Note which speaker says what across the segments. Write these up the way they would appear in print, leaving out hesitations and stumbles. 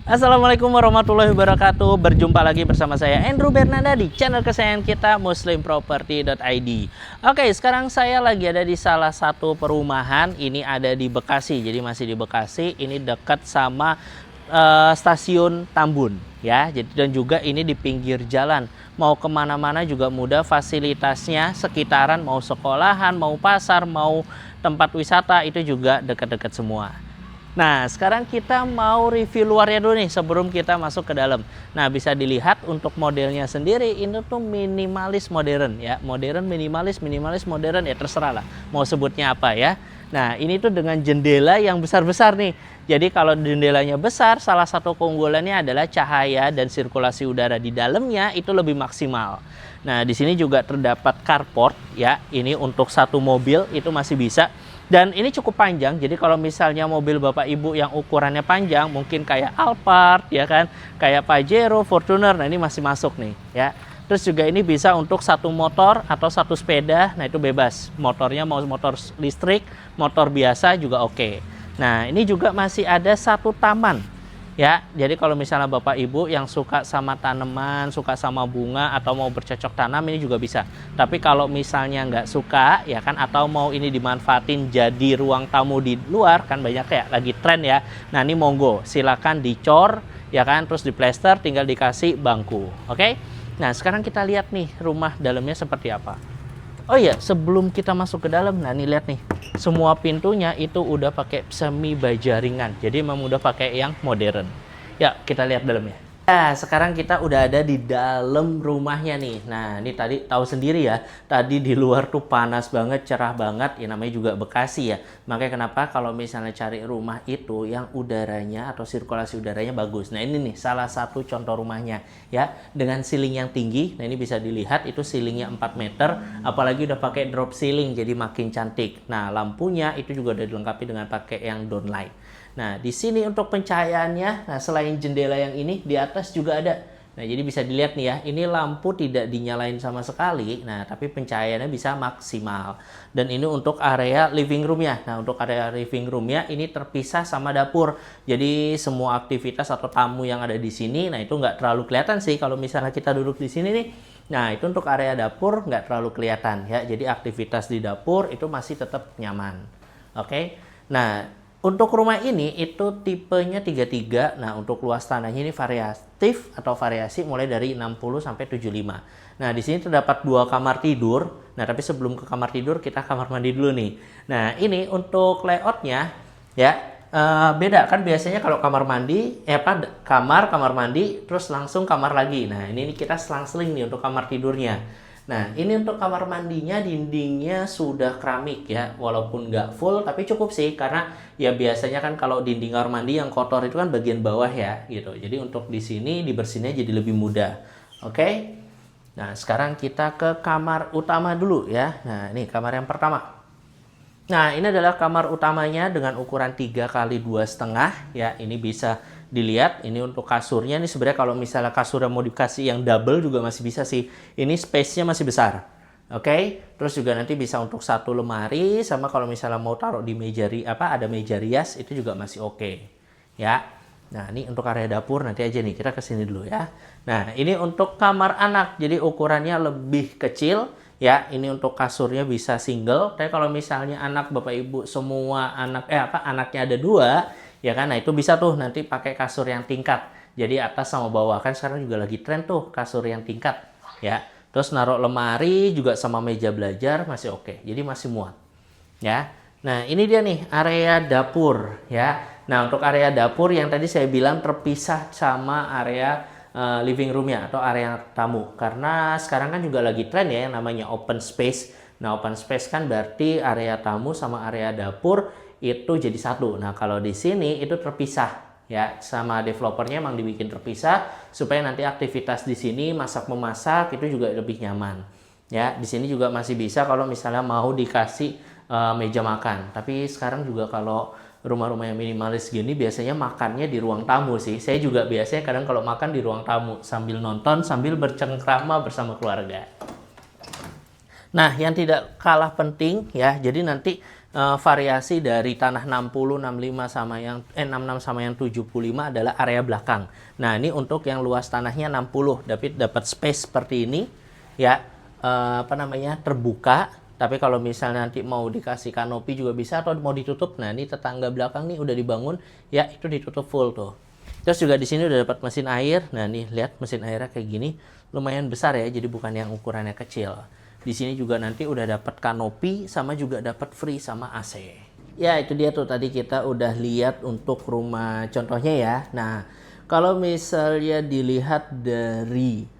Speaker 1: Assalamualaikum warahmatullahi wabarakatuh. Berjumpa lagi bersama saya Andrew Bernanda di channel kesayangan kita muslimproperty.id. Oke, sekarang saya lagi ada di salah satu perumahan. Ini ada di Bekasi, jadi masih di Bekasi. Ini dekat sama stasiun Tambun ya. Jadi dan juga ini di pinggir jalan. Mau kemana-mana juga mudah, fasilitasnya sekitaran, mau sekolahan, mau pasar, mau tempat wisata itu juga dekat-dekat semua. Nah, sekarang kita mau review luarnya dulu nih sebelum kita masuk ke dalam. Nah, bisa dilihat untuk modelnya sendiri ini tuh minimalis modern ya. Modern, minimalis, minimalis, modern ya terserah lah mau sebutnya apa ya. Nah, ini tuh dengan jendela yang besar-besar nih. Jadi kalau jendelanya besar, salah satu keunggulannya adalah cahaya dan sirkulasi udara di dalamnya itu lebih maksimal. Nah, di sini juga terdapat carport ya. Ini untuk satu mobil itu masih bisa. Dan ini cukup panjang, jadi kalau misalnya mobil Bapak Ibu yang ukurannya panjang, mungkin kayak Alphard, ya kan, kayak Pajero, Fortuner, nah ini masih masuk nih, ya. Terus juga ini bisa untuk satu motor atau satu sepeda, nah itu bebas. Motornya mau motor listrik, motor biasa juga oke. Nah ini juga masih ada satu taman. Ya, jadi kalau misalnya Bapak Ibu yang suka sama tanaman, suka sama bunga atau mau bercocok tanam ini juga bisa. Tapi kalau misalnya nggak suka ya kan atau mau ini dimanfaatin jadi ruang tamu di luar kan banyak ya lagi tren ya. Nah, ini monggo, silakan dicor ya kan terus diplester tinggal dikasih bangku. Oke? Nah, sekarang kita lihat nih rumah dalamnya seperti apa. Oh iya, sebelum kita masuk ke dalam, nah nih lihat nih, semua pintunya itu udah pakai semi baja ringan, jadi memang udah pakai yang modern. Ya, kita lihat dalamnya. Nah, sekarang kita udah ada di dalam rumahnya nih. Nah, ini tadi tahu sendiri ya, tadi di luar tuh panas banget, cerah banget, ya namanya juga Bekasi ya. Makanya kenapa kalau misalnya cari rumah itu yang udaranya atau sirkulasi udaranya bagus. Nah, ini nih salah satu contoh rumahnya ya, dengan ceiling yang tinggi. Nah, ini bisa dilihat itu ceilingnya 4 meter, apalagi udah pakai drop ceiling jadi makin cantik. Nah, lampunya itu juga udah dilengkapi dengan pakai yang downlight. Nah, di sini untuk pencahayaannya, nah selain jendela yang ini, di atas juga ada. Nah, jadi bisa dilihat nih ya, ini lampu tidak dinyalain sama sekali. Nah, tapi pencahayaannya bisa maksimal. Dan ini untuk area living room-nya. Nah, untuk area living room-nya ini terpisah sama dapur. Jadi, semua aktivitas atau tamu yang ada di sini, nah itu nggak terlalu kelihatan sih kalau misalnya kita duduk di sini nih. Nah, itu untuk area dapur nggak terlalu kelihatan ya. Jadi, aktivitas di dapur itu masih tetap nyaman. Oke? Nah, untuk rumah ini itu tipenya 33. Nah, untuk luas tanahnya ini variatif atau variasi mulai dari 60 sampai 75. Nah, di sini terdapat 2 kamar tidur. Nah, tapi sebelum ke kamar tidur kita kamar mandi dulu nih. Nah, ini untuk layoutnya ya beda kan biasanya kalau kamar mandi kamar mandi terus langsung kamar lagi. Nah, ini kita selang-seling nih untuk kamar tidurnya. Nah, ini untuk kamar mandinya dindingnya sudah keramik ya, walaupun nggak full tapi cukup sih karena ya biasanya kan kalau dinding kamar mandi yang kotor itu kan bagian bawah ya gitu. Jadi untuk di sini dibersihinnya jadi lebih mudah. Oke. Nah, sekarang kita ke kamar utama dulu ya. Nah, ini kamar yang pertama. Nah, ini adalah kamar utamanya dengan ukuran 3 kali 2,5 ya. Ini bisa dilihat ini untuk kasurnya. Ini sebenarnya kalau misalnya kasurnya mau dikasih yang double juga masih bisa sih. Ini space-nya masih besar. Oke. Terus juga nanti bisa untuk satu lemari sama kalau misalnya mau taruh di meja ada meja rias itu juga masih oke. Ya. Nah, ini untuk area dapur nanti aja nih kita kesini dulu ya. Nah, ini untuk kamar anak. Jadi ukurannya lebih kecil. Ya, ini untuk kasurnya bisa single. Tapi kalau misalnya anak Bapak Ibu semua anaknya ada 2, ya kan? Nah, itu bisa tuh nanti pakai kasur yang tingkat. Jadi atas sama bawah kan sekarang juga lagi tren tuh kasur yang tingkat, ya. Terus naruh lemari juga sama meja belajar masih oke. Jadi masih muat. Ya. Nah, ini dia nih area dapur, ya. Nah, untuk area dapur yang tadi saya bilang terpisah sama area living room-nya atau area tamu. Karena sekarang kan juga lagi tren ya yang namanya open space. Nah, open space kan berarti area tamu sama area dapur itu jadi satu. Nah, kalau di sini itu terpisah ya, sama developernya emang dibikin terpisah supaya nanti aktivitas di sini masak memasak itu juga lebih nyaman. Ya, di sini juga masih bisa kalau misalnya mau dikasih meja makan. Tapi sekarang juga kalau rumah-rumah yang minimalis gini biasanya makannya di ruang tamu sih. Saya juga biasanya kadang kalau makan di ruang tamu sambil nonton, sambil bercengkrama bersama keluarga. Nah, yang tidak kalah penting ya, jadi nanti variasi dari tanah 60, 65 sama yang 66 sama yang 75 adalah area belakang. Nah, ini untuk yang luas tanahnya 60, tapi dapat space seperti ini ya, terbuka. Tapi kalau misalnya nanti mau dikasih kanopi juga bisa atau mau ditutup. Nah, ini tetangga belakang nih udah dibangun ya, itu ditutup full tuh. Terus juga di sini udah dapat mesin air. Nah, nih lihat mesin airnya kayak gini, lumayan besar ya, jadi bukan yang ukurannya kecil. Di sini juga nanti udah dapat kanopi sama juga dapat free sama AC. Ya, itu dia tuh tadi kita udah lihat untuk rumah contohnya ya. Nah, kalau misalnya dilihat dari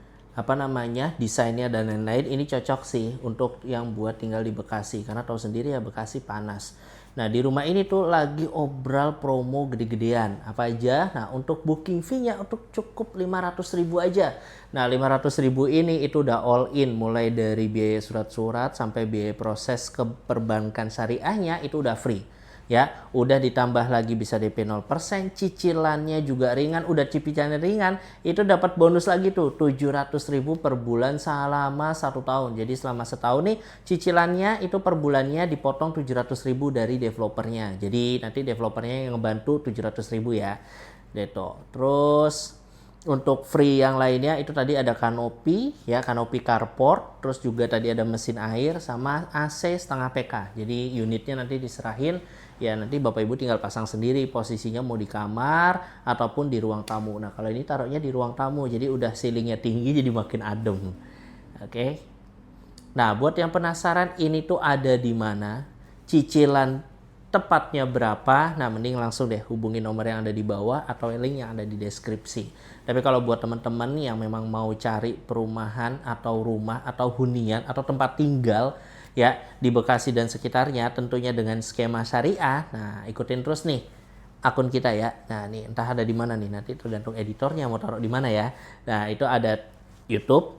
Speaker 1: desainnya dan lain-lain, ini cocok sih untuk yang buat tinggal di Bekasi karena tahu sendiri ya Bekasi panas. Nah, di rumah ini tuh lagi obral promo gede-gedean. Apa aja? Nah, untuk booking fee-nya untuk cukup 500.000 aja. Nah, 500.000 ini itu udah all in, mulai dari biaya surat-surat sampai biaya proses ke perbankan syariahnya itu udah free. Ya, udah ditambah lagi bisa DP 0%, cicilannya juga ringan, udah cicilannya ringan, itu dapat bonus lagi tuh 700.000 per bulan selama 1 tahun. Jadi selama setahun nih cicilannya itu per bulannya dipotong 700.000 dari developernya. Jadi nanti developernya yang ngebantu 700.000 ya. Gitu. Terus untuk free yang lainnya itu tadi ada kanopi ya, kanopi carport, terus juga tadi ada mesin air sama AC setengah PK. Jadi unitnya nanti diserahin ya, nanti Bapak Ibu tinggal pasang sendiri posisinya mau di kamar ataupun di ruang tamu. Nah, kalau ini taruhnya di ruang tamu jadi udah ceilingnya tinggi jadi makin adem. Oke. Nah, buat yang penasaran ini tuh ada di mana, cicilan tepatnya berapa, nah mending langsung deh hubungi nomor yang ada di bawah atau link yang ada di deskripsi. Tapi kalau buat teman-teman yang memang mau cari perumahan atau rumah atau hunian atau tempat tinggal ya di Bekasi dan sekitarnya tentunya dengan skema syariah, nah ikutin terus nih akun kita ya. Nah, nih entah ada di mana nih, nanti tergantung editornya mau taruh di mana ya. Nah, itu ada YouTube,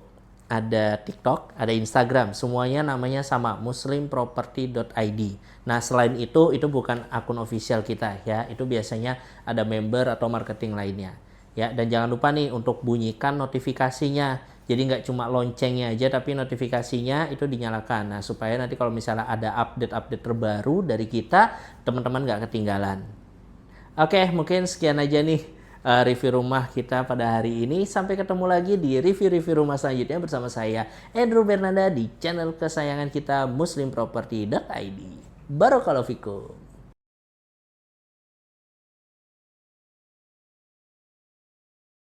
Speaker 1: ada TikTok, ada Instagram, semuanya namanya sama, muslimproperty.id. Nah, selain itu bukan akun official kita ya, itu biasanya ada member atau marketing lainnya ya. Dan jangan lupa nih untuk bunyikan notifikasinya, jadi nggak cuma loncengnya aja tapi notifikasinya itu dinyalakan. Nah, supaya nanti kalau misalnya ada update-update terbaru dari kita, teman-teman nggak ketinggalan. Oke, mungkin sekian aja nih review rumah kita pada hari ini. Sampai ketemu lagi di review-review rumah selanjutnya bersama saya, Andrew Bernanda, di channel kesayangan kita, muslimproperty.id. Barakallahu fikum.